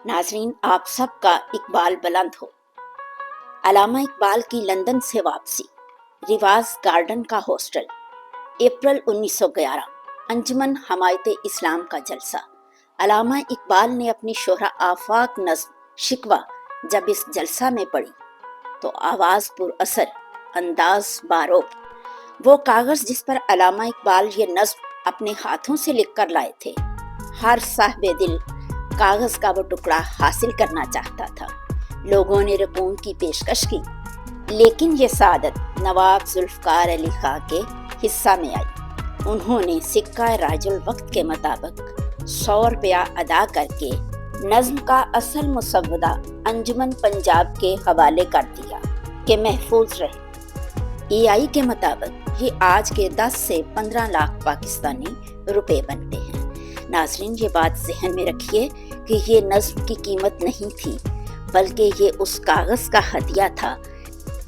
नाज़रीन, आप सबका इकबाल बुलंद हो। अलामा इकबाल की लंदन से वापसी, रिवाज गार्डन का हॉस्टल, अप्रैल 1911, अंजुमन हमायत इस्लाम का जलसा। अलामा इकबाल ने अपनी शोहरा आफाक नज़्म शिकवा जब इस जलसा में पढ़ी तो आवाज़ पुर असर, अंदाज बारोब। वो कागज़ जिस पर अलामा इकबाल ये नज़्म अपने हाथों से लिख कर लाए थे, हर साहिब दिल कागज़ का वो टुकड़ा हासिल करना चाहता था। लोगों ने रकूम की पेशकश की, लेकिन ये सादत नवाब जुल्फ़कार अली खां के हिस्सा में आई। उन्होंने सिक्का राजुल वक्त के मुताबिक 100 रुपया अदा करके नज़्म का असल मुसव्वदा अंजुमन पंजाब के हवाले कर दिया कि महफूज रहे। EI के मुताबिक ये आज के 10 से 15 लाख पाकिस्तानी रुपए बनते हैं। नाज़रीन, ये बात ज़हन में रखिए कि ये नज़्म की कीमत नहीं थी, बल्कि ये उस कागज़ का हदिया था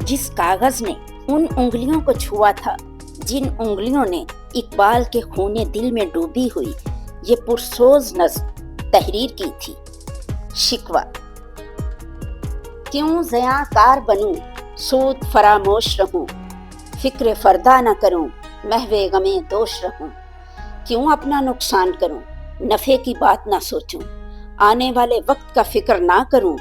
जिस कागज़ ने उन उंगलियों को छुआ था जिन उंगलियों ने इकबाल के खूने दिल में डूबी हुई ये पुरसोज नज़्म तहरीर की थी। शिकवा। क्यों ज़ियाकार बनूं, सूद फरामोश रहूं, फिक्र फरदा न करूं, महवे गमे दोष रहूं। क्यों अपना नुकसान करूं, नफ़े की बात ना सोचूं, आने वाले वक्त का फिक्र ना करूं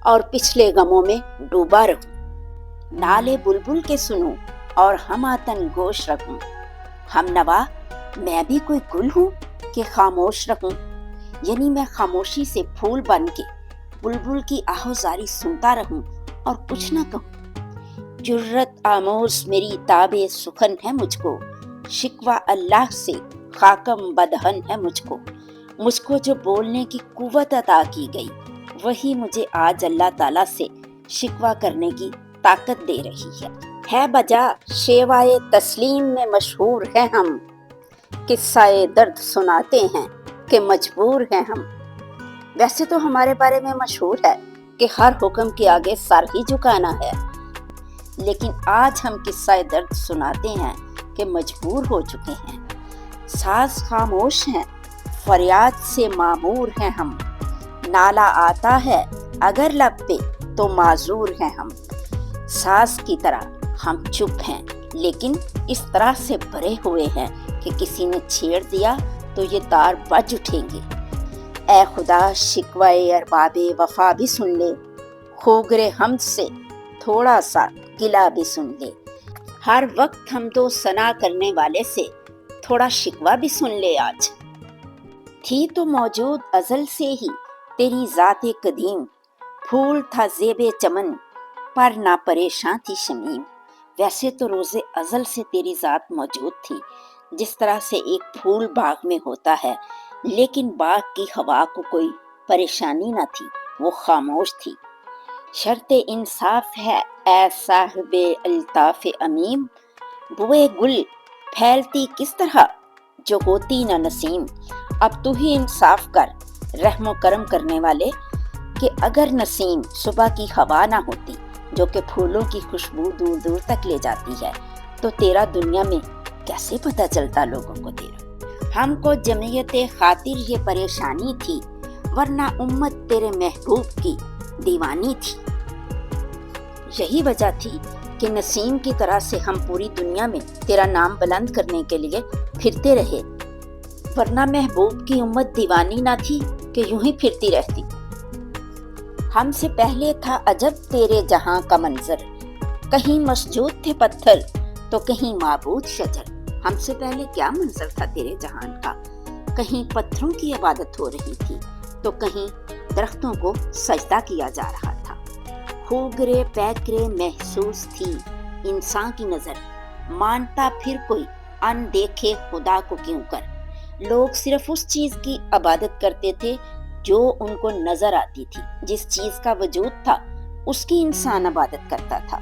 और पिछले गमों में डूबा रहूं। नाले बुलबुल के सुनूं और हम आतन गोश रखूं। हम नवा मैं भी कोई गुल हूं कि खामोश रहूं, यानी मैं खामोशी से फूल बन के बुलबुल की आहोजारी सुनता रहूं और कुछ ना कहूं। जुर्रत आमोज मेरी ताबे सुखन है मुझको, शिकवा अल्लाह से खाकम बदहन है मुझको जो बोलने की कुव्वत अता की गई, वही मुझे आज अल्लाह ताला से शिकवा करने की ताकत दे रही है बजा शेवाए तस्लीम में मशहूर हैं हम, किस्साए दर्द सुनाते हैं कि मजबूर हैं हम। वैसे तो हमारे बारे में मशहूर है कि हर हुक्म के आगे सर ही झुकाना है, लेकिन आज हम किस्साए दर्द सुनाते हैं कि मजबूर हो चुके हैं। साज खामोश हैं, फरियाद से मामूर हैं हम, नाला आता है अगर लब पे तो माजूर हैं हम। साज की तरह हम चुप हैं, लेकिन इस तरह से भरे हुए हैं कि किसी ने छेड़ दिया तो ये तार बज उठेंगे। ऐ खुदा शिकवाए अरबाबे वफा भी सुन ले, खोगरे हम से थोड़ा सा गिला भी सुन ले। हर वक्त हम तो सना करने वाले से थोड़ा शिकवा भी सुन ले आज। थी तो मौजूद अजल से ही तेरी ज़ाते कदीम, फूल था ज़ेबे चमन पर ना परेशान थी शमीम। वैसे तो रोज़े अजल से तेरी ज़ात मौजूद थी, जिस तरह से एक फूल बाग में होता है, लेकिन बाग की हवा को कोई परेशानी न थी, वो खामोश थी। शर्ते इंसाफ है ऐ साहिबे अल्ताफ अमीम, बुए गुल फैलती किस तरह जो होती न नसीम। अब तू ही इंसाफ कर रहमो करम करने वाले कि अगर नसीम सुबह की हवा ना होती जो कि फूलों की खुशबू दूर दूर तक ले जाती है, तो तेरा दुनिया में कैसे पता चलता लोगों को तेरा। हमको जमीयत खातिर ये परेशानी थी, वरना उम्मत तेरे महबूब की दीवानी थी। यही वजह थी कि नसीम की तरह से हम पूरी दुनिया में तेरा नाम बुलंद करने के लिए फिरते रहे, वरना महबूब की उम्मत दीवानी ना थी कि यूं ही फिरती रहती। हमसे पहले था अजब तेरे जहां का मंजर, कहीं मस्जूद थे पत्थर तो कहीं माबूद शजर। हमसे पहले क्या मंजर था तेरे जहान का, कहीं पत्थरों की इबादत हो रही थी तो कहीं दरख्तों को सजदा किया जा रहा था। खूगरे पैकरे महसूस थी इंसान की नजर, मानता फिर कोई अनदेखे खुदा को क्यों कर। लोग सिर्फ उस चीज की इबादत करते थे जो उनको नजर आती थी, जिस चीज का वजूद था उसकी इंसान इबादत करता था।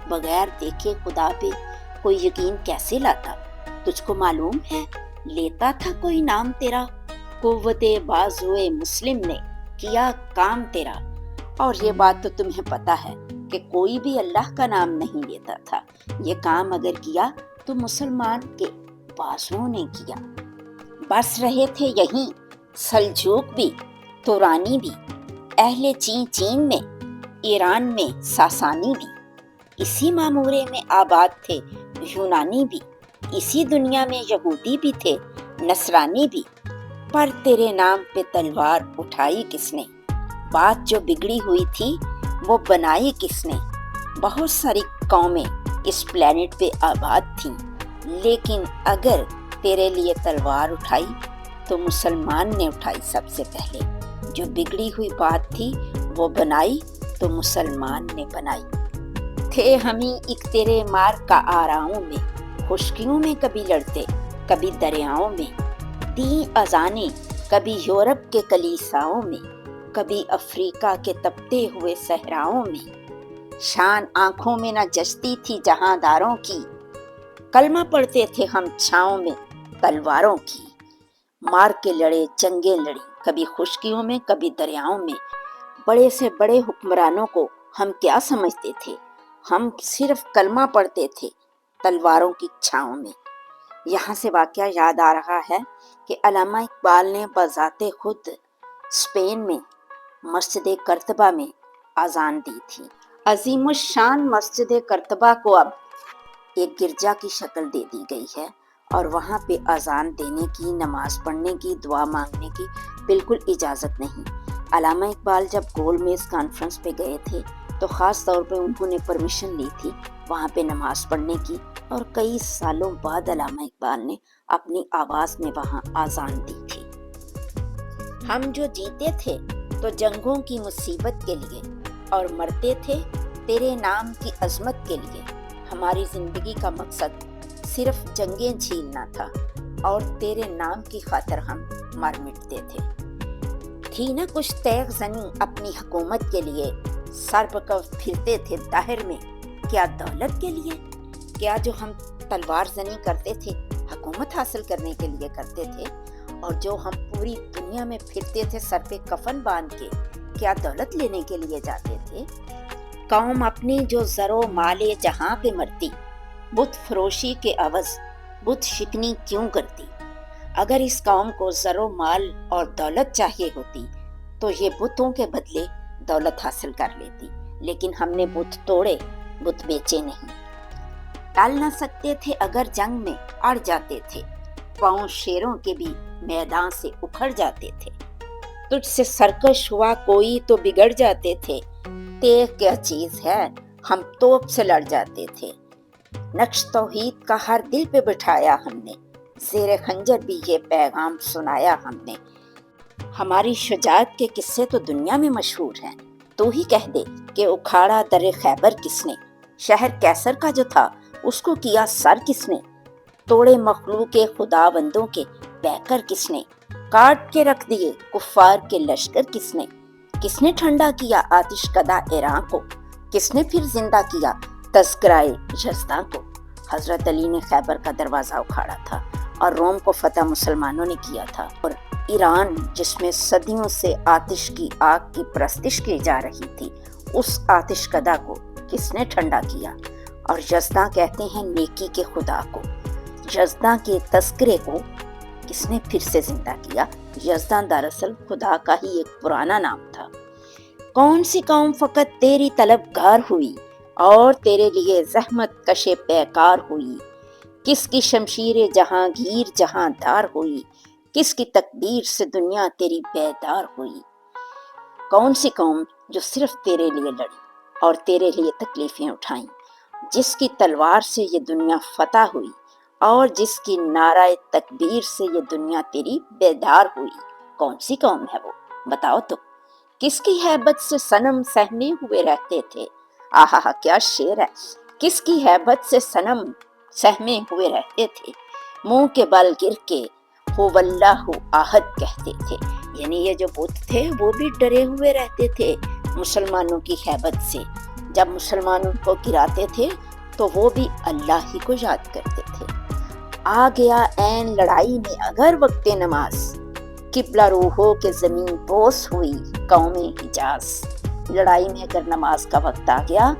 बगैर देखे खुदा पे कोई यकीन कैसे लाता। तुझको मालूम है लेता था कोई नाम तेरा, कुव्वते बाजुए मुस्लिम ने किया काम तेरा। और ये बात तो तुम्हें पता है कि कोई भी अल्लाह का नाम नहीं लेता था, ये काम अगर किया तो मुसलमान के बाजुओं ने किया। बस रहे थे यहीं सल्जूक भी तुरानी भी, اہل چین میں، ایران میں ساسانی بھی، اسی معمورے میں آباد تھے یونانی بھی، اسی دنیا میں یہودی بھی تھے نصرانی بھی، پر تیرے نام پہ تلوار اٹھائی کس نے؟ بات جو بگڑی ہوئی تھی وہ بنائی کس نے؟ بہت ساری قومیں اس پلینٹ پہ آباد تھیں، لیکن اگر تیرے لیے تلوار اٹھائی تو مسلمان نے اٹھائی سب سے پہلے۔ جو بگڑی ہوئی بات تھی وہ بنائی تو مسلمان نے بنائی۔ تھے ہمیں ایک تیرے مار کا آراؤں میں، خشکیوں میں کبھی لڑتے کبھی دریاؤں میں، دیں اذانیں کبھی یورپ کے کلیساؤں میں، کبھی افریقہ کے تپتے ہوئے صحراؤں میں۔ شان آنکھوں میں نہ جچتی تھی جہاں داروں کی، کلمہ پڑھتے تھے ہم چھاؤں میں تلواروں کی۔ مار کے لڑے جنگیں لڑی کبھی خشکیوں میں کبھی دریاؤں میں۔ بڑے سے بڑے حکمرانوں کو ہم کیا سمجھتے تھے، ہم صرف کلمہ پڑھتے تھے تلواروں کی چھاؤں میں۔ یہاں سے واقعہ یاد آ رہا ہے کہ علامہ اقبال نے بذات خود اسپین میں مسجد قرطبہ میں اذان دی تھی۔ عظیم الشان مسجد قرطبہ کو اب ایک گرجا کی شکل دے دی گئی ہے، اور وہاں پہ اذان دینے کی، نماز پڑھنے کی، دعا مانگنے کی بالکل اجازت نہیں۔ علامہ اقبال جب گول میز کانفرنس پہ گئے تھے تو خاص طور پہ انہوں نے پرمیشن لی تھی وہاں پہ نماز پڑھنے کی، اور کئی سالوں بعد علامہ اقبال نے اپنی آواز میں وہاں اذان دی تھی۔ ہم جو جیتے تھے تو جنگوں کی مصیبت کے لیے، اور مرتے تھے تیرے نام کی عظمت کے لیے۔ ہماری زندگی کا مقصد صرف جنگیں جھیلنا تھا، اور تیرے نام کی خاطر ہم مر مٹتے تھے۔ تھی نہ کچھ تیغ زنی اپنی حکومت کے لیے، سر پکڑ پھرتے تھے داہر میں کیا دولت کے لیے؟ کیا جو ہم تلوار زنی کرتے تھے حکومت حاصل کرنے کے لیے کرتے تھے، اور جو ہم پوری دنیا میں پھرتے تھے سر پہ کفن باندھ کے کیا دولت لینے کے لیے جاتے تھے؟ قوم اپنی جو زر و مال جہاں پہ مرتی، بت فروشی کے عوض بت شکنی کیوں کرتی؟ اگر اس قوم کو زر و مال اور دولت چاہیے ہوتی تو یہ بتوں کے بدلے دولت حاصل کر لیتی، لیکن ہم نے بت توڑے، بت بیچے نہیں۔ ٹال نہ سکتے تھے اگر جنگ میں اڑ جاتے تھے، پاؤں شیروں کے بھی میدان سے اکھڑ جاتے تھے۔ تجھ سے سرکش ہوا کوئی تو بگڑ جاتے تھے، تیغ کیا چیز ہے ہم توپ سے لڑ جاتے تھے۔ نقش توحید کا ہر دل پہ بٹھایا ہم نے، زیر خنجر بھی یہ پیغام سنایا ہم نے۔ ہماری شجاعت کے قصے تو دنیا میں مشہور ہیں، تو ہی کہہ دے کہ اکھاڑا در خیبر کس نے، شہر کیسر کا جو تھا اس کو کیا سر کس نے، توڑے مخلوق خدا بندوں کے پیکر کس نے، کاٹ کے رکھ دیے کفار کے لشکر کس نے ٹھنڈا کیا آتش کدہ ایراں کو، کس نے پھر زندہ کیا تذکرائے یزداں کو۔ حضرت علی نے خیبر کا دروازہ اکھاڑا تھا، اور روم کو فتح مسلمانوں نے کیا تھا، اور ایران جس میں صدیوں سے آتش کی آگ کی پرستش کی جا رہی تھی، اس آتش کدہ کو کس نے ٹھنڈا کیا؟ اور یزداں کہتے ہیں نیکی کے خدا کو، یزداں کے تذکرے کو کس نے پھر سے زندہ کیا؟ یزداں دراصل خدا کا ہی ایک پرانا نام تھا۔ کون سی قوم فقط تیری طلبگار ہوئی، اور تیرے لیے زحمت کشے پیکار ہوئی؟ کس کی شمشیر جہاں گیر جہاں دار ہوئی، کس کی تقدیر سے دنیا تیری بیدار ہوئی؟ کون سی قوم جو صرف تیرے لیے لڑی اور تیرے لیے تکلیفیں اٹھائیں، جس کی تلوار سے یہ دنیا فتح ہوئی، اور جس کی نعرہ تکبیر سے یہ دنیا تیری بیدار ہوئی؟ کون سی قوم ہے وہ؟ بتاؤ تو۔ کس کی ہیبت سے صنم سہمے ہوئے رہتے تھے؟ آہا کیا شعر ہے! کس کی ہیبت سے صنم سہمے ہوئے رہتے تھے، منہ کے بل گر کے ہو واللہ آہد کہتے تھے۔ یعنی یہ جو بت تھے وہ بھی ڈرے ہوئے رہتے تھے مسلمانوں کی ہیبت سے۔ جب مسلمانوں کو گراتے تھے تو وہ بھی اللہ ہی کو یاد کرتے تھے۔ آ گیا عین لڑائی میں اگر وقت نماز، قبلہ روحوں کے زمین بوس ہوئی قوم حجاز۔ لڑائی میں اگر نماز کا وقت آ گیا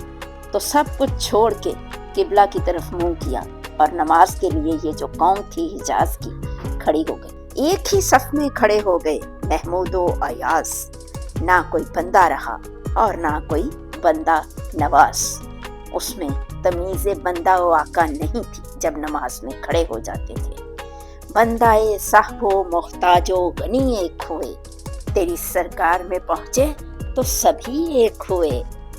تو سب کچھ چھوڑ کے قبلہ کی طرف منہ کیا، اور نماز کے لیے یہ جو قوم تھی حجاز کی کھڑی ہو گئی۔ ایک ہی صف میں کھڑے ہو گئے محمود و ایاز، ना कोई बंदा रहा और ना कोई बंदा नवाज। उसमें तमीज़े बंदा व आका नहीं थी जब नमाज में खड़े हो जाते थे। बंदाए साहबो मोहताजो गनी एक हुए, तेरी सरकार में पहुँचे तो सभी एक हुए,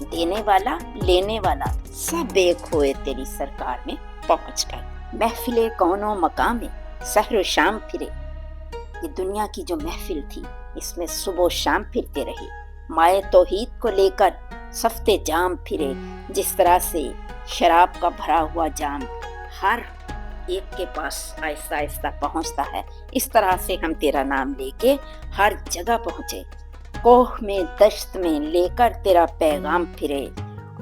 देने वाला लेने वाला सब एक हुए तेरी सरकार में पहुँचकर। महफिले कौनो मकाम में सहर शाम फिरे, ये दुनिया की जो महफिल थी इसमें सुबह शाम फिरते रहे। माए तौहीद को लेकर सफ्ते जाम फिरे, जिस तरह से शराब का भरा हुआ जाम हर एक के पास आहिस्ता आहिस्ता पहुंचता है, इस तरह से हम तेरा नाम लेके हर जगह पहुंचे। कोह में दश्त में लेकर तेरा पैगाम फिरे,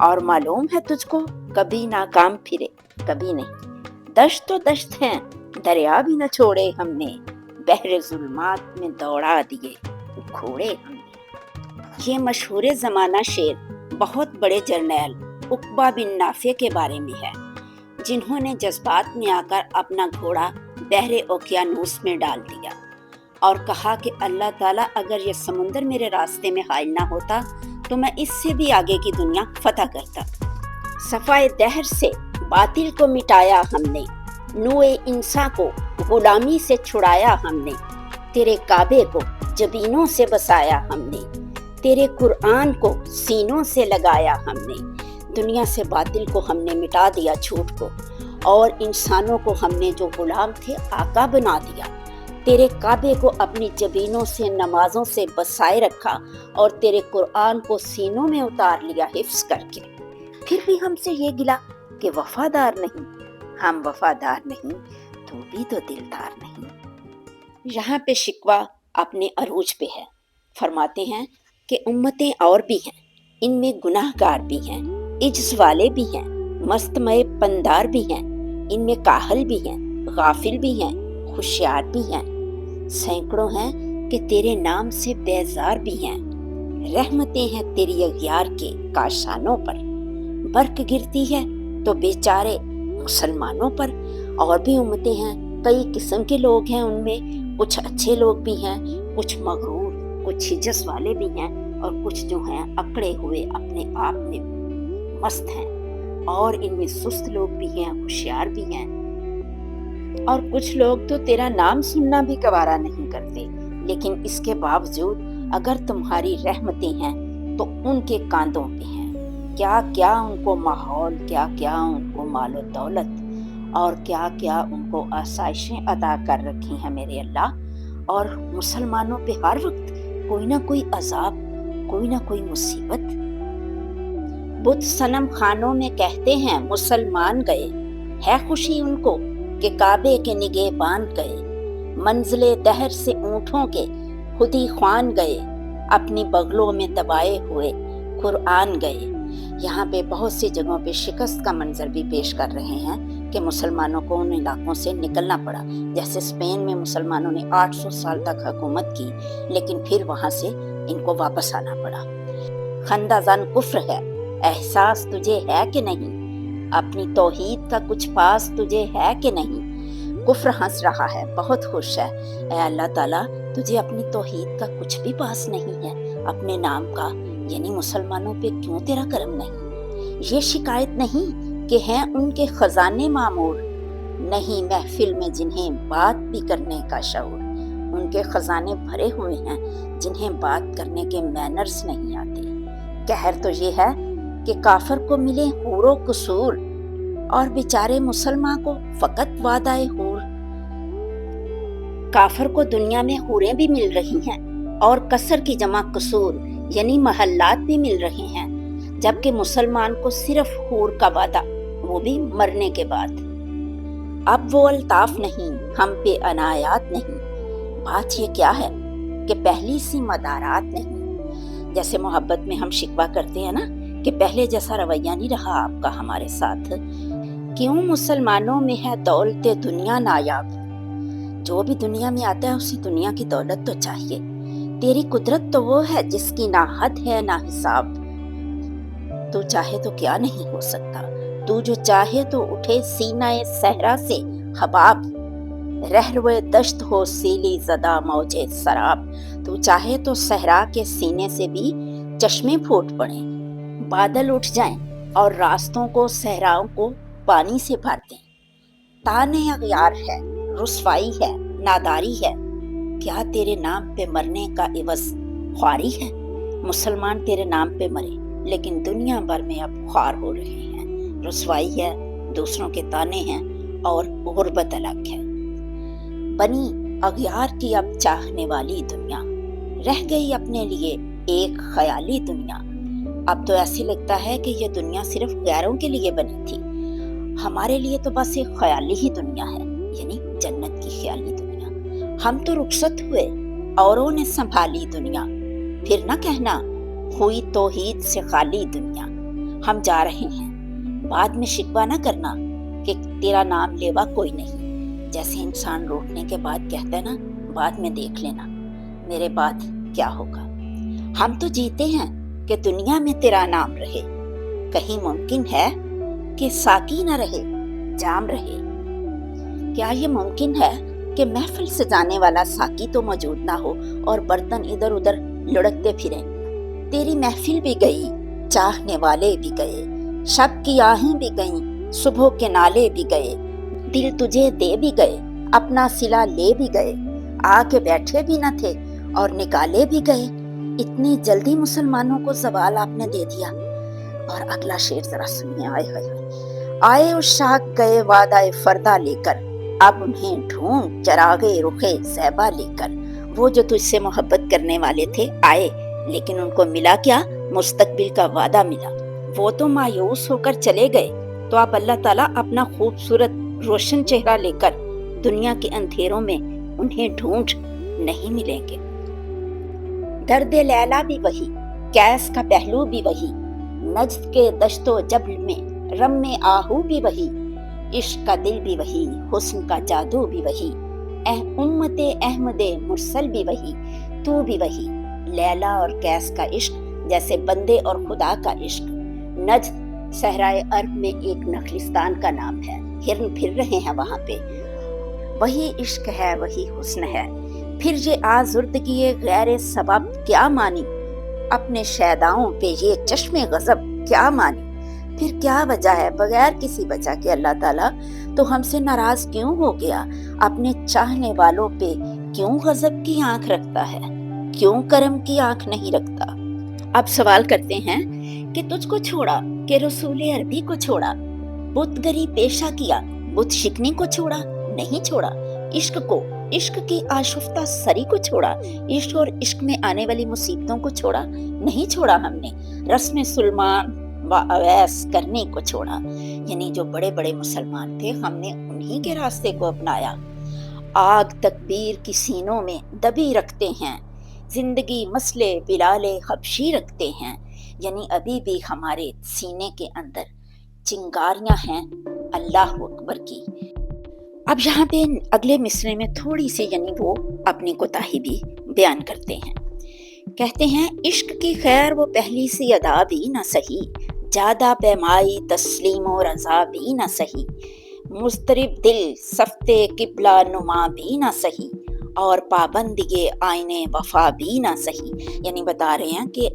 और मालूम है तुझको कभी नाकाम फिरे, कभी नहीं। दश्त तो दश्त हैं, दरिया भी न छोड़े हमने, बहरे जुल्मात में दौड़ा दिए घोड़े हमने। ये मशहूर ज़माना शेर बहुत बड़े जर्नैल उक़बा बिन नाफे के बारे में है, जिन्होंने जज्बात में आकर अपना घोड़ा बहरे ओकियानूस में डाल दिया और कहा कि अल्लाह ताला अगर ये समुंदर मेरे रास्ते में हाइल ना होता तो मैं इससे भी आगे की दुनिया फतह करता। सफ़ाए दहर से बातिल को मिटाया हमने, नूए इंसा को गुलामी से छुड़ाया हमने, तेरे काबे को जबीनों से बसाया हमने, तेरे कुरान को सीनों से लगाया हमने। दुनिया से बातिल को हमने मिटा दिया, झूठ को, और इंसानों को हमने जो गुलाम थे आका बना दिया। तेरे काबे को अपनी जबीनों से नमाजों से बसाए रखा और तेरे कुरान को सीनों में उतार लिया हिफ्स करके। फिर भी हमसे ये गिला कि वफादार नहीं, हम वफादार नहीं, तू भी तो दिलदार नहीं। यहाँ पे शिकवा अपने अरूज पे है। फरमाते हैं कि उम्मतें और भी हैं, इनमें गुनाहगार भी हैं, इज्ज वाले भी हैं, मस्तमय पंदार भी हैं, इनमें काहल भी हैं, गाफिल भी हैं, होशियार भी हैं, सैकड़ों हैं कि तेरे नाम से बेजार भी हैं। रहमतें हैं तेरी अगियार के काशानों पर, बर्क गिरती है तो बेचारे मुसलमानों पर। और भी उम्मतें हैं, कई किस्म के लोग हैं, उनमें कुछ अच्छे लोग भी हैं, कुछ मगरूर, कुछ हिजस वाले भी हैं, और कुछ जो हैं अकड़े हुए अपने आप में मस्त हैं, और इनमें सुस्त लोग भी हैं, होशियार भी हैं, और कुछ लोग तो तेरा नाम सुनना भी गवारा नहीं करते। लेकिन इसके बावजूद अगर तुम्हारी रहमतें हैं तो उनके कांधों पे हैं। क्या क्या उनको माहौल, क्या क्या उनको मालो दौलत, और क्या क्या उनको आसाइशें अदा कर रखी हैं मेरे अल्लाह। और मुसलमानों पे हर वक्त कोई ना कोई अजाब, कोई ना कोई मुसीबत। बुत सनम खानों में कहते हैं मुसलमान गए, है खुशी उनको कि काबे के निगहबान गए। मंजिले दहर से ऊँटों के खुद ही ख्वान गए, अपनी बगलों में दबाए हुए कुरान गए। यहाँ पे बहुत सी जगहों पे शिकस्त का मंजर भी पेश कर रहे हैं कि मुसलमानों को उन इलाकों से निकलना पड़ा। जैसे स्पेन में मुसलमानों ने 800 साल तक हुकूमत की, लेकिन फिर वहाँ से इनको वापस आना पड़ा। खंदाजान कुफ्र है, एहसास तुझे है कि नहीं, अपनी तौहीद का कुछ पास तुझे है कि नहीं। कुफ्र हंस रहा है, बहुत खुश है। ऐ अल्लाह ताला, तुझे अपनी तौहीद का कुछ भी पास नहीं है, अपने नाम का यानी मुसलमानों पे क्यों तेरा करम नहीं। ये शिकायत नहीं कि हैं उनके खजाने मामूर, नहीं महफिल में जिन्हें बात भी करने का शऊर। उनके खजाने भरे हुए हैं जिन्हें बात करने के मैनर्स नहीं आते। कहर तो ये है कि काफर को मिले हूरो कसूर और बेचारे मुसलमान को फकत वादाए हूर। काफर को दुनिया में हूरें भी मिल रही हैं और कसर की जमा कसूर यानी महल्लात भी मिल रहे हैं, जबकि मुसलमान को सिर्फ हूर का वादा, वो भी मरने के बाद। अब वो अल्ताफ नहीं, हम पे अनायात नहीं। बात ये क्या है कि पहली सी मदारात नहीं। जैसे मोहब्बत में हम शिकवा करते हैं ना कि पहले जैसा रवैया नहीं रहा आपका हमारे साथ। क्यों मुसलमानों में है दौलत दुनिया नायाब। जो भी दुनिया में आता है उसी दुनिया की दौलत तो चाहिए। तेरी कुदरत तो वो है जिसकी ना हद है ना हिसाब। तू चाहे तो क्या नहीं हो सकता, तू जो चाहे तो उठे सीना ए सहरा से हबाब। रहरुए दश्त हो सीली ज़दा मौजे सराब। तू चाहे तो सहरा के सीने से भी चश्मे फूट पड़े, बादल उठ जाएं और रास्तों को सहराओं को पानी से भर दें। ताने अगयार है, रुसवाई है, नादारी है, क्या तेरे नाम पे मरने का इवज़ ख्वारी है। मुसलमान तेरे नाम पे मरे लेकिन दुनिया भर में अब ख्वार हो रहे हैं। रुसवाई है, दूसरों के ताने हैं और गुर्बत अलग है। बनी अगयार की अब चाहने वाली दुनिया, रह गई अपने लिए एक ख्याली दुनिया। अब तो ऐसे लगता है कि ये दुनिया सिर्फ गैरों के लिए बनी थी, हमारे लिए तो बस एक ख्याली ही दुनिया है, यानी जन्नत की ख्याली दुनिया। हम तो रुखसत हुए, औरों ने संभाली दुनिया, फिर न कहना हुई तौहीद से खाली दुनिया। हम जा रहे हैं, बाद में शिकवा न करना कि तेरा नाम लेवा कोई नहीं। जैसे इंसान रोकने के बाद कहता है ना, बाद में देख लेना मेरे बाद क्या होगा। हम तो जीते हैं कि दुनिया में तेरा नाम रहे। कहीं मुमकिन है कि साकी न रहे, जाम रहे। क्या ये मुमकिन है कि महफिल सजाने वाला साकी तो मौजूद ना हो और बर्तन इधर उधर लुढ़कते फिरें। तेरी महफिल भी गई, चाहने वाले भी गए, शब की आहें भी गईं, सुबह के नाले भी गए, दिल तुझे दे भी गए, अपना सिला ले भी गए, आके बैठे भी न थे और निकाले भी गए। इतनी जल्दी मुसलमानों को ज़वाल आपने दे दिया। और अगला शेर जरा सुनिए। आए उस शाख गए वादाए फरदा लेकर, अब उन्हें ढूंढ चरागे रुखे ज़ैबा लेकर। वो जो तुझसे मोहब्बत करने वाले थे आए, लेकिन उनको मिला क्या? मुस्तकबिल का वादा मिला। वो तो मायूस होकर चले गए, तो अब अल्लाह ताला अपना खूबसूरत रोशन चेहरा लेकर दुनिया के अंधेरों में उन्हें ढूंढ नहीं मिलेंगे। दर्द लैला भी वही, कैस का पहलू भी वही, नज्द के दश्तो जबल में रम में आहू भी वही, इश्क का दिल भी वही, हुस्न का जादू भी वही, उम्मते अहमदे मुरसल भी वही, तू भी वही। लैला और कैस का इश्क जैसे बंदे और खुदा का इश्क। नज्द सहराए अरब में एक नखलिस्तान का नाम है, हिरन फिर रहे हैं वहां पे। वही इश्क है, वही हुस्न है। फिर ये आज़ुर्दगी गैर सबब क्या मानी, अपने शैदाओं पे ये चश्मे गजब क्या मानी। फिर क्या वजह है, बगैर किसी वजह के अल्लाह ताला तो हमसे नाराज क्यों हो गया? अपने चाहने वालों पे क्यों गजब की आंख रखता है, क्यों करम की आंख नहीं रखता? अब सवाल करते हैं कि तुझको छोड़ा, कि रसूल अरबी को छोड़ा, बुतगरी पेशा किया, बुत शिकनी को छोड़ा, नहीं छोड़ा। इश्क को, इश्क की आशुफ्ता सरी को छोड़ा, इश्क और इश्क में आने वाली मुसीबतों को छोड़ा, नहीं छोड़ा हमने। रस्म सुलमान व अवैस करने को छोड़ा, यानी जो बड़े बड़े मुसलमान थे हमने उन्हीं के रास्ते को अपनाया। आग तकबीर की सीनों में दबी रखते हैं, जिंदगी मसले बिलाले हबशी रखते हैं, यानी अभी भी हमारे सीने के अंदर चिंगारियां हैं अल्लाह अकबर की। अब यहाँ पे अगले मिसरे में थोड़ी सी यानी वो अपनी कोताही भी बयान करते हैं। कहते हैं, इश्क की खैर वो पहली सी अदा भी न सही, ज्यादा पैमाई तस्लीम और रज़ा भी न सही, मुस्तरिब दिल सफ्ते किबला नुमा भी न सही, और पाबंदिगे आईने वफा भी ना सही। यानी बता रहे हैं कि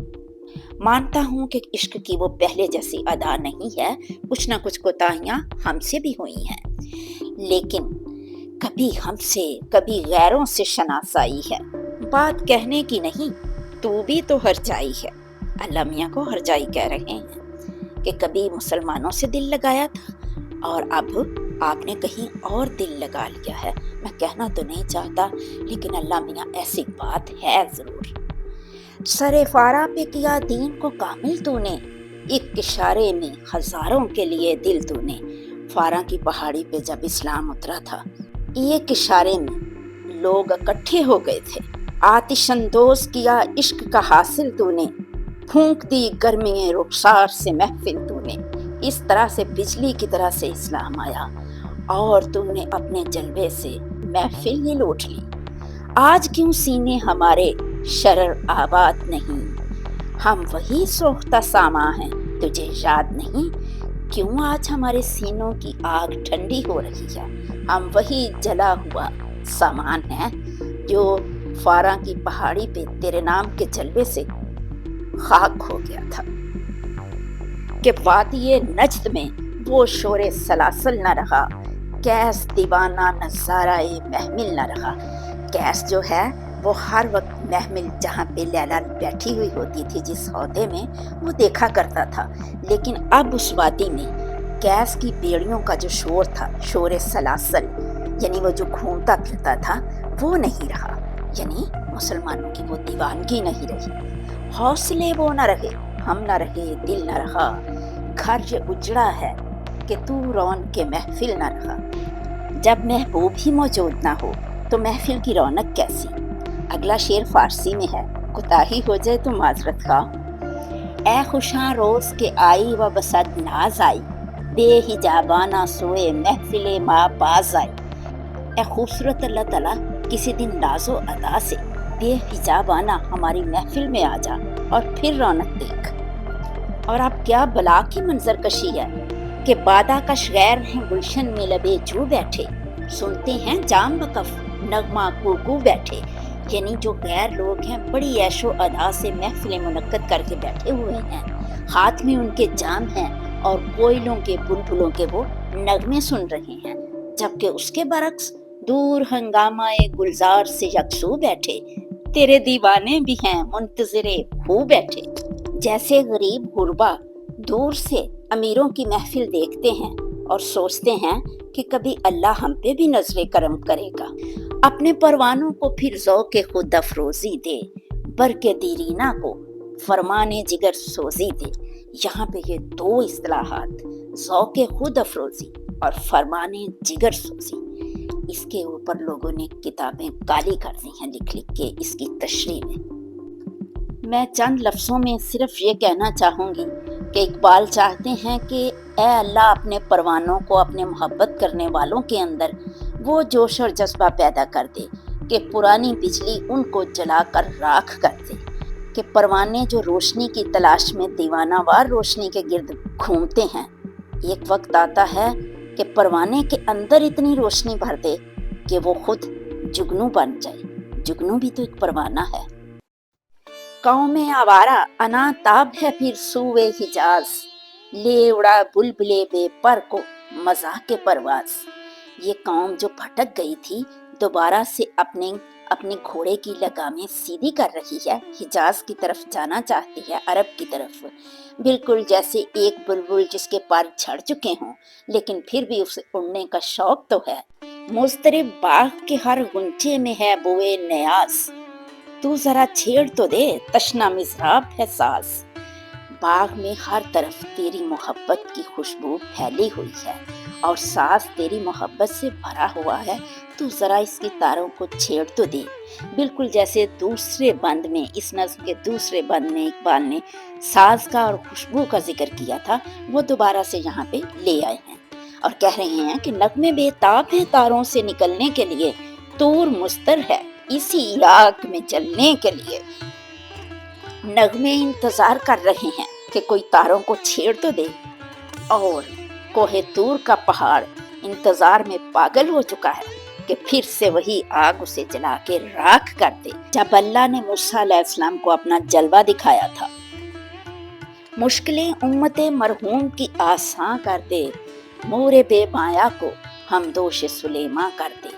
मानता हूँ कि इश्क की वो पहले जैसी अदा नहीं है, कुछ ना कुछ कोताहियाँ हमसे भी हुई हैं, लेकिन कभी हमसे कभी गैरों से शनासाई है। बात कहने की नहीं, तू भी तो हरजाई है। अल्लाह मियाँ को हरजाई कह रहे हैं कि कभी मुसलमानों से दिल लगाया था और अब आपने कहीं और दिल लगा लिया है। मैं कहना तो नहीं चाहता, लेकिन अल्लाह मियाँ ऐसी बात है जरूर। सरे फारा पे किया दीन को कामिल तूने, एक इशारे में हजारों के लिए दिल तूने। फारा की पहाड़ी पे जब इस्लाम उतरा था, एक इशारे में लोग इकट्ठे हो गए थे। आतिशंदोज किया इश्क का हासिल तूने, फूंक दी गर्मी रुखसार से महफिल तूने। इस तरह से बिजली की तरह से इस्लाम आया और तूने अपने जलवे से महफिल ही लूट ली। आज क्यों सीने हमारे शरर आबाद नहीं, हम वही सोख्ता सामा हैं, तुझे याद नहीं। क्यों आज हमारे सीनों की आग ठंडी हो रही है? हम वही जला हुआ सामान हैं जो फारा की पहाड़ी पे तेरे नाम के जलवे से खाक हो गया था। कि वादिये नज्द में वो शोरे सलासल न रहा, कैस दीवाना नजाराए महमिल न रहा। कैस जो है वो हर वक्त महमिल जहाँ पे लैला बैठी हुई होती थी, जिस औहदे में, वो देखा करता था। लेकिन अब उस वादी में कैस की बेड़ियों का जो शोर था, शोर सलासल, यानी वो जो घूमता फिरता था, वो नहीं रहा। यानी मुसलमानों की वो दीवानगी नहीं रही, हौसले वो न रहे, हम न रहे, दिल न रहा। घर ये उजड़ा है कि तू रौन के महफिल न रहा। जब महबूब ही मौजूद ना हो तो महफिल की रौनक कैसी? अगला शेर फारसी में है, कोताही हो जाए तो माजरत खा। ए खुशां रोज के आई व बसद नाज आई, बेहिजाबाना सोए महफिले माँ बाज आई। ए खूबसूरत अल्लाह ताला, किसी दिन नाजो अदा से बेहिजाबाना हमारी महफिल में आ जा और फिर रौनक देख। और अब क्या बला की मंजर कशी है कि बादा का शगैर हैं गुलशन में लबे जू बैठे, सुनते हैं जाम बकफ नगमा कूकू बैठे। यानी जो गैर लोग हैं बड़ी ऐशो अदा से महफिलें मुनक्कद करके बैठे हुए हैं, हाथ में उनके जाम हैं और कोयलों के बुलबुलों के वो नगमे सुन रहे हैं, जबकि उसके बरक्स दूर हंगामाए गुलजार से यकसू बैठे तेरे दीवाने भी हैं मुंतजरे खू बैठे। जैसे गरीब गुरबा दूर से अमीरों की महफिल देखते हैं और सोचते हैं कि कभी अल्लाह हम पे भी नजरे करम करेगा, अपने परवानों को फिर ज़ौक़े खुद अफरोज़ी दे, बरके दीरीना को फरमाने जिगर सोजी दे। यहाँ पे ये दो इस्तिलाहात, ज़ौक़े खुद अफरोज़ी और फरमाने जिगर सोजी, इसके ऊपर लोगों ने किताबें काली कर दी हैं लिख लिख के इसकी तशरीह में। मैं चंद लफ्ज़ों में सिर्फ ये कहना चाहूँगी कि इकबाल चाहते हैं कि ए अल्लाह अपने परवानों को, अपने मोहब्बत करने वालों के अंदर वो जोश और जज्बा पैदा कर दे कि पुरानी बिजली उनको जलाकर राख कर दे। कि परवाने जो रोशनी की तलाश में दीवानावार रोशनी के गिर्द घूमते हैं, एक वक्त आता है कि परवाने के अंदर इतनी रोशनी भर दे कि वो खुद जुगनू बन जाए। जुगनू भी तो एक परवाना है। कौमे आवारा अना ताब है फिर सूवे हिजाज, ले उड़ा बुलबुले बेपर को मजा के परवाज। ये कौम जो भटक गई थी दोबारा से अपने घोड़े की लगामें सीधी कर रही है, हिजाज की तरफ जाना चाहती है, अरब की तरफ। बिल्कुल जैसे एक बुलबुल जिसके पर झड़ चुके हों लेकिन फिर भी उसे उड़ने का शौक तो है। मुस्तरिब बाग के हर गुंचे में है बुए नयाज, तू जरा छेड़ तो दे तशना मिज़राब है साज। बाग में हर तरफ तेरी मोहब्बत की खुशबू फैली हुई है और साज तेरी मोहब्बत से भरा हुआ है, तू जरा इसकी तारों को छेड़ तो दे। बिल्कुल जैसे दूसरे बंद में, इस नज़्म के दूसरे बंद में इकबाल ने साज का और खुशबू का जिक्र किया था, वो दोबारा से यहाँ पे ले आए हैं और कह रहे हैं कि नगमे बेताब है तारों से निकलने के लिए, तूर मुस्तर है इसी आग में जलने के लिए। नगमे इंतजार कर रहे हैं कि कोई तारों को छेड़ तो दे, और कोहे तूर का पहाड़ इंतजार में पागल हो चुका है कि फिर से वही आग उसे जला के राख कर दे। जब अल्लाह ने मूसा अलैहिस्सलाम को अपना जलवा दिखाया था, मुश्किलें उम्मते मरहूम की आसान कर दे, मोरे बेमाया को हम दोष सुलेमा कर दे।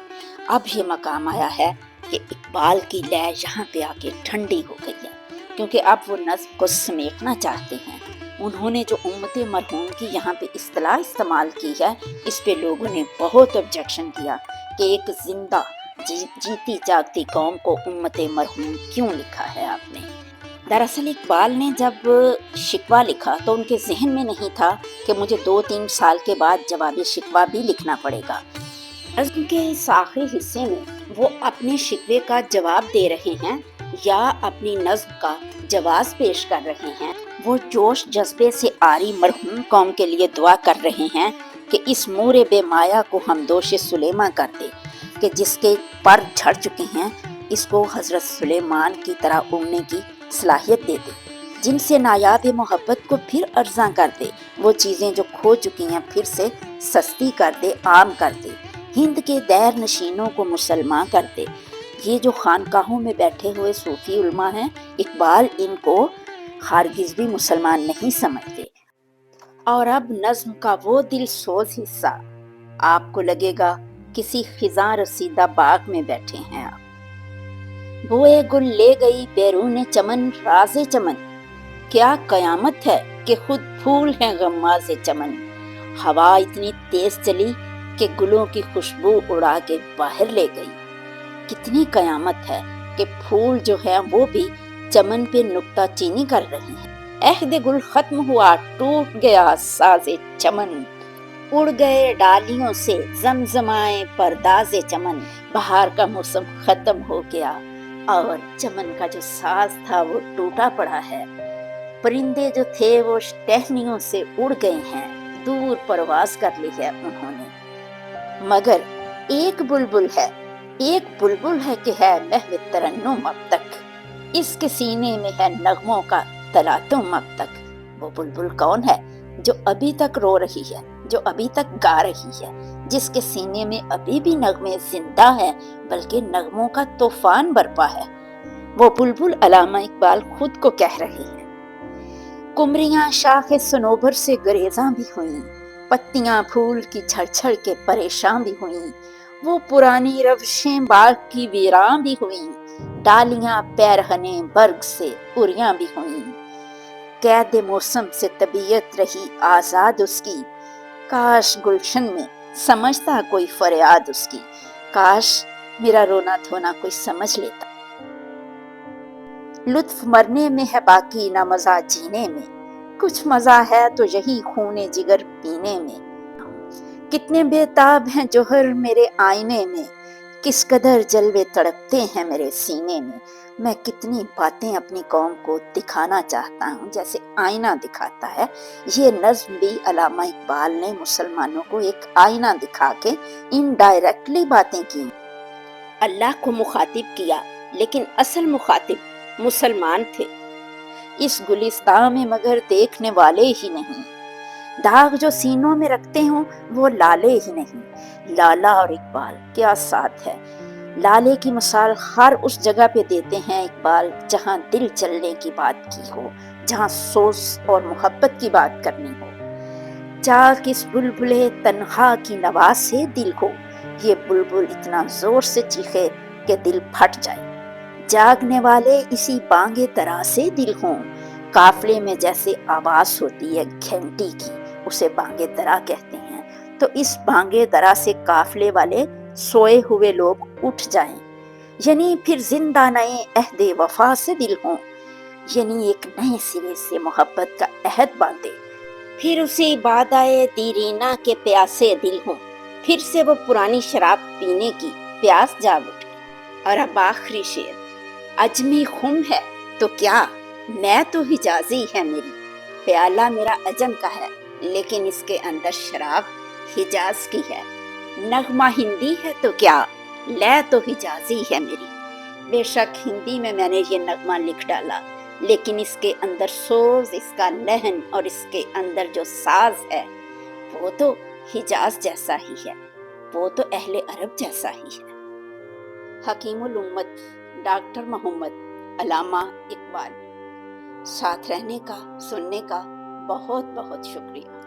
अब ये मकाम आया है कि इकबाल की लय यहाँ पे आके ठंडी हो गई है, क्योंकि अब वो नज़्म को समेटना चाहते हैं। उन्होंने जो उम्मते मरहूम की यहाँ पे इस्तिलाह इस्तेमाल की है, इस पे लोगों ने बहुत ऑब्जेक्शन किया कि एक जिंदा जीती जागती कौम को उम्मते मरहूम क्यों लिखा है आपने। दरअसल इकबाल ने जब शिकवा लिखा तो उनके जहन में नहीं था कि मुझे 2-3 साल के बाद जवाबी शिकवा भी लिखना पड़ेगा। नज़्म के इस आखिरी हिस्से में वो अपने शिकवे का जवाब दे रहे हैं या अपनी नज़्म का जवाब पेश कर रहे हैं। वो जोश जज्बे से आरी मरहूम कौम के लिए दुआ कर रहे हैं कि इस मोरे बेमाया को हम दोष सुलेमा कर दे, कि जिसके पर झड़ चुके हैं इसको हज़रत सुलेमान की तरह उड़ने की सलाहियत दे दे। جن سے نایاب محبت کو پھر ارزاں کر دے، وہ چیزیں جو کھو چکی ہیں پھر سے سستی کر دے، عام کر دے، ہند کے دیر نشینوں کو مسلمان کر دے۔ یہ جو خانقاہوں میں بیٹھے ہوئے صوفی علماء ہیں، اقبال ان کو ہرگز بھی مسلمان نہیں سمجھتے۔ اور اب نظم کا وہ دل سوز حصہ، آپ کو لگے گا کسی خزاں رسیدہ باغ میں بیٹھے ہیں آپ۔ بوئے گل لے گئی بیرون چمن راز چمن، کیا قیامت ہے کہ خود پھول ہیں غماز چمن۔ ہوا اتنی تیز چلی کہ گلوں کی خوشبو اڑا کے باہر لے گئی۔ کتنی قیامت ہے کہ پھول جو ہیں وہ بھی چمن پہ نکتہ چینی کر رہے ہیں۔ عہد گل ختم ہوا، ٹوٹ گیا ساز چمن، اڑ گئے ڈالیوں سے زمزمائے پرداز چمن۔ بہار کا موسم ختم ہو گیا اور چمن کا جو ساز تھا وہ ٹوٹا پڑا ہے۔ پرندے جو تھے وہ ٹہنیوں سے اڑ گئے ہیں، دور پرواز کر لی ہے انہوں نے۔ مگر ایک بلبل ہے کہ ہے محو ترنم اب تک، اس کے سینے میں ہے نغموں کا تلاطم اب تک۔ وہ بلبل کون ہے؟ جو ابھی تک رو رہی ہے، جو ابھی تک گا رہی ہے، جس کے سینے میں ابھی بھی نغمے زندہ ہیں، بلکہ نغموں کا طوفان برپا ہے۔ وہ بلبل علامہ اقبال خود کو کہہ رہے ہیں۔ کمریاں شاخ صنوبر سے گریزاں بھی ہوئیں، پتیاں پھول کی جھڑ جھڑ کے پریشان بھی ہوئیں، وہ پرانی روشیں باغ کی ویراں بھی ہوئیں، ڈالیاں پیرہنے برگ سے اریاں بھی ہوئیں۔ قید موسم سے طبیعت رہی آزاد اس کی، کاش گلشن میں سمجھتا کوئی فریاد اس کی، کاش میرا رونا دھونا کوئی سمجھ لیتا۔ لطف مرنے میں ہے باقی نہ مزہ جینے میں، کچھ مزہ ہے تو یہی خون جگر پینے میں۔ کتنے بے تاب ہیں جوہر میرے آئینے میں، کس قدر جلوے تڑپتے ہیں میرے سینے میں۔ میں کتنی باتیں اپنی قوم کو دکھانا چاہتا ہوں جیسے آئینہ دکھاتا ہے۔ یہ نظم بھی علامہ اقبال نے مسلمانوں کو ایک آئینہ دکھا کے انڈائریکٹلی باتیں کی۔ اللہ کو مخاطب کیا، لیکن اصل مخاطب مسلمان تھے اس گلستان میں، مگر دیکھنے والے ہی نہیں۔ داغ جو سینوں میں رکھتے ہوں وہ لالے ہی نہیں۔ لالا اور اقبال کیا ساتھ ہے۔ لالے کی مثال ہر اس جگہ پہ دیتے ہیں اقبال جہاں دل چلنے کی بات کی ہو، جہاں سوز اور محبت کی بات کرنی ہو۔ چاک اس بلبلے تنہا کی نوا سے دل ہو، یہ بلبل اتنا زور سے چیخے کہ دل پھٹ جائے۔ جاگنے والے اسی بانگے درا سے دل ہوں، قافلے میں جیسے آواز ہوتی ہے گھنٹی کی، اسے بانگے درا کہتے ہیں۔ تو اس بانگے درا سے قافلے والے سوئے ہوئے لوگ اٹھ جائیں، یعنی پھر زندہ نئے عہد وفا سے دل ہوں، یعنی ایک نئے سرے سے محبت کا عہد باندھے۔ پھر اسی بادائے دیرینہ کے پیاسے دل ہوں، پھر سے وہ پرانی شراب پینے کی پیاس جاگ اٹھے۔ اور اب آخری شعر، عجمی خم ہے تو کیا، میں تو حجازی ہے میری، پیالہ میرا عجم کا ہے لیکن اس کے اندر شراب حجاز کی ہے۔ نغمہ ہندی ہے تو کیا، لے تو حجازی ہے میری۔ بے شک ہندی میں نے یہ نغمہ لکھ ڈالا، لیکن اس کے اندر سوز، اس کا لہن اور اس کے اندر جو ساز ہے وہ تو حجاز جیسا ہی ہے، وہ تو اہل عرب جیسا ہی ہے۔ حکیم الامت ڈاکٹر محمد علامہ اقبال۔ ساتھ رہنے کا، سننے کا بہت بہت شکریہ۔